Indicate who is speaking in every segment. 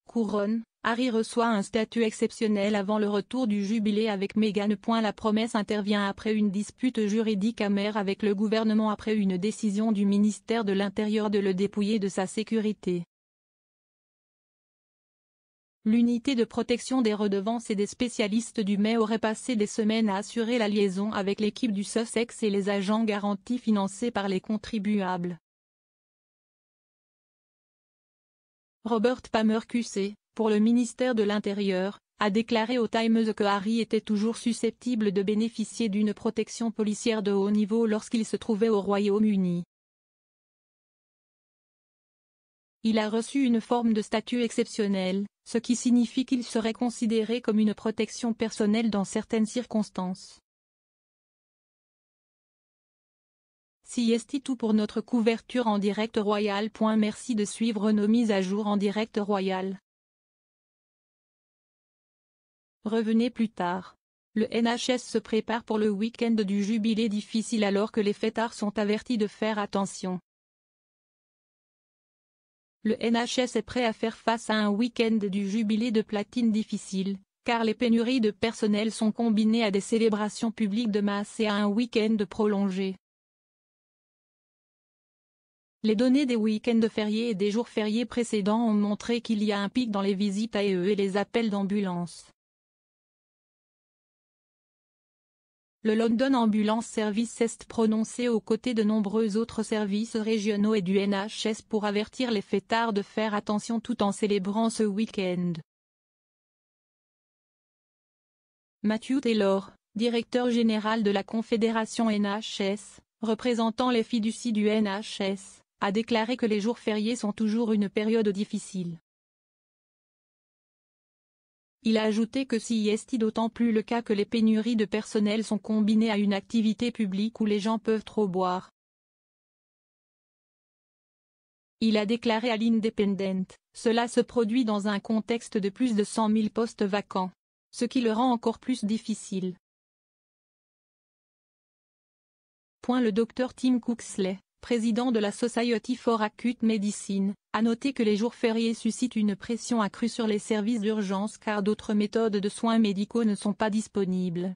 Speaker 1: Couronne, Harry reçoit un statut exceptionnel avant le retour du jubilé avec Meghan. La promesse intervient après une dispute juridique amère avec le gouvernement après une décision du ministère de l'Intérieur de le dépouiller de sa sécurité. L'unité de protection des redevances et des spécialistes du Met aurait passé des semaines à assurer la liaison avec l'équipe du Sussex et les agents garantis financés par les contribuables. Robert Palmer QC, pour le ministère de l'Intérieur, a déclaré au Times que Harry était toujours susceptible de bénéficier d'une protection policière de haut niveau lorsqu'il se trouvait au Royaume-Uni. Il a reçu une forme de statut exceptionnel, ce qui signifie qu'il serait considéré comme une protection personnelle dans certaines circonstances. C'est tout pour notre couverture en direct royal. Merci de suivre nos mises à jour en direct royal. Revenez plus tard. Le NHS se prépare pour le week-end du jubilé difficile alors que les fêtards sont avertis de faire attention. Le NHS est prêt à faire face à un week-end du jubilé de platine difficile, car les pénuries de personnel sont combinées à des célébrations publiques de masse et à un week-end prolongé. Les données des week-ends fériés et des jours fériés précédents ont montré qu'il y a un pic dans les visites AEE et les appels d'ambulance. Le London Ambulance Service s'est prononcé aux côtés de nombreux autres services régionaux et du NHS pour avertir les fêtards de faire attention tout en célébrant ce week-end. Matthew Taylor, directeur général de la Confédération NHS, représentant les fiducies du NHS, a déclaré que les jours fériés sont toujours une période difficile. Il a ajouté que c'est d'autant plus le cas que les pénuries de personnel sont combinées à une activité publique où les gens peuvent trop boire. Il a déclaré à l'Independent, cela se produit dans un contexte de plus de 100 000 postes vacants, ce qui le rend encore plus difficile. Le Dr Tim Cooksley, président de la Society for Acute Medicine, a noté que les jours fériés suscitent une pression accrue sur les services d'urgence car d'autres méthodes de soins médicaux ne sont pas disponibles.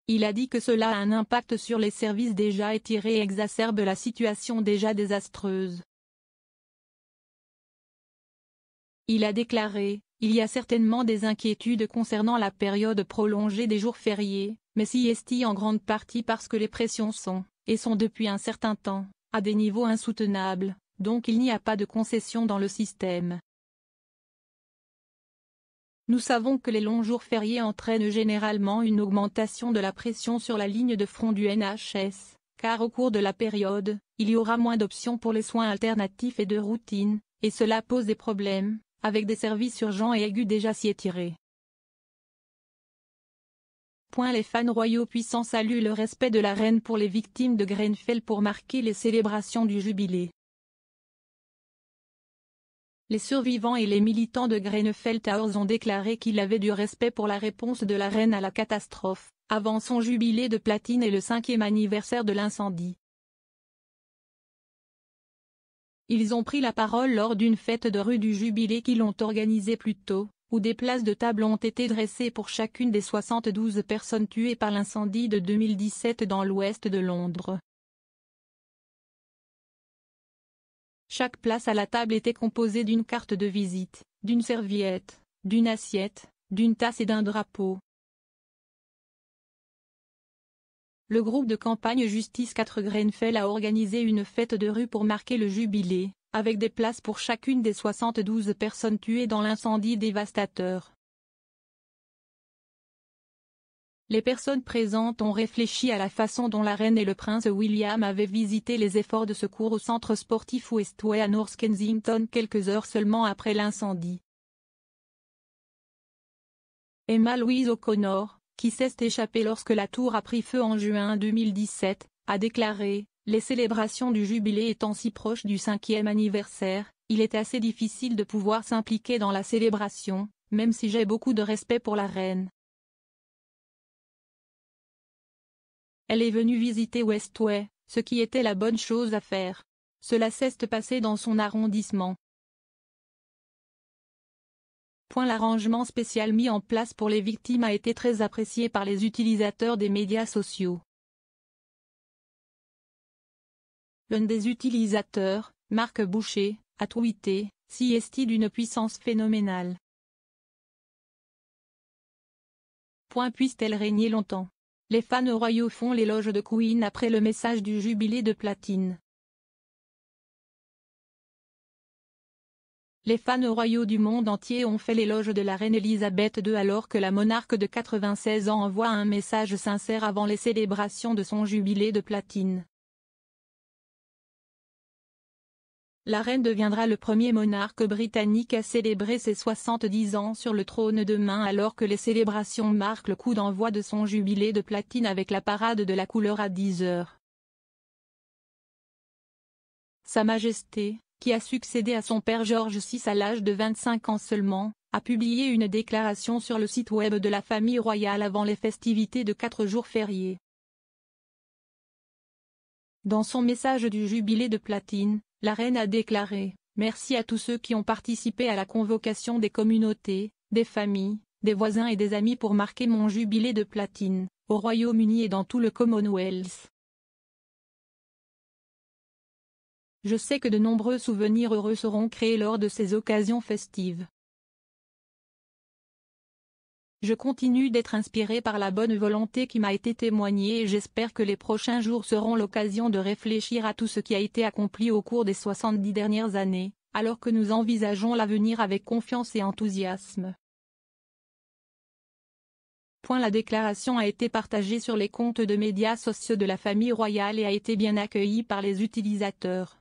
Speaker 1: Il a dit que cela a un impact sur les services déjà étirés et exacerbe la situation déjà désastreuse. Il a déclaré, il y a certainement des inquiétudes concernant la période prolongée des jours fériés, mais c'est en grande partie parce que les pressions sont, et sont depuis un certain temps, à des niveaux insoutenables, donc il n'y a pas de concession dans le système. Nous savons que les longs jours fériés entraînent généralement une augmentation de la pression sur la ligne de front du NHS, car au cours de la période, il y aura moins d'options pour les soins alternatifs et de routine, et cela pose des problèmes, avec des services urgents et aigus déjà si étirés. Les fans royaux puissants saluent le respect de la reine pour les victimes de Grenfell pour marquer les célébrations du jubilé. Les survivants et les militants de Grenfell Towers ont déclaré qu'il avait du respect pour la réponse de la reine à la catastrophe, avant son jubilé de platine et le 5e anniversaire de l'incendie. Ils ont pris la parole lors d'une fête de rue du jubilé qu'ils ont organisée plus tôt, où des places de table ont été dressées pour chacune des 72 personnes tuées par l'incendie de 2017 dans l'ouest de Londres. Chaque place à la table était composée d'une carte de visite, d'une serviette, d'une assiette, d'une tasse et d'un drapeau. Le groupe de campagne Justice 4 Grenfell a organisé une fête de rue pour marquer le jubilé, avec des places pour chacune des 72 personnes tuées dans l'incendie dévastateur. Les personnes présentes ont réfléchi à la façon dont la reine et le prince William avaient visité les efforts de secours au centre sportif Westway à North Kensington quelques heures seulement après l'incendie. Emma Louise O'Connor, qui s'est échappée lorsque la tour a pris feu en juin 2017, a déclaré, les célébrations du jubilé étant si proches du 5e anniversaire, il est assez difficile de pouvoir s'impliquer dans la célébration, même si j'ai beaucoup de respect pour la reine. Elle est venue visiter Westway, ce qui était la bonne chose à faire. Cela s'est passé dans son arrondissement. L'arrangement spécial mis en place pour les victimes a été très apprécié par les utilisateurs des médias sociaux. L'un des utilisateurs, Marc Boucher, a tweeté « Si est-il d'une puissance phénoménale. Puisse-t-elle régner longtemps ?» Les fans royaux font l'éloge de Queen après le message du jubilé de platine. Les fans royaux du monde entier ont fait l'éloge de la reine Elisabeth II alors que la monarque de 96 ans envoie un message sincère avant les célébrations de son jubilé de platine. La reine deviendra le premier monarque britannique à célébrer ses 70 ans sur le trône demain alors que les célébrations marquent le coup d'envoi de son jubilé de platine avec la parade de la couleur à 10 heures. Sa Majesté, qui a succédé à son père George VI à l'âge de 25 ans seulement, a publié une déclaration sur le site web de la famille royale avant les festivités de 4 jours fériés. Dans son message du jubilé de platine, la reine a déclaré « Merci à tous ceux qui ont participé à la convocation des communautés, des familles, des voisins et des amis pour marquer mon jubilé de platine, au Royaume-Uni et dans tout le Commonwealth. Je sais que de nombreux souvenirs heureux seront créés lors de ces occasions festives. Je continue d'être inspiré par la bonne volonté qui m'a été témoignée et j'espère que les prochains jours seront l'occasion de réfléchir à tout ce qui a été accompli au cours des 70 dernières années, alors que nous envisageons l'avenir avec confiance et enthousiasme. » La déclaration a été partagée sur les comptes de médias sociaux de la famille royale et a été bien accueillie par les utilisateurs.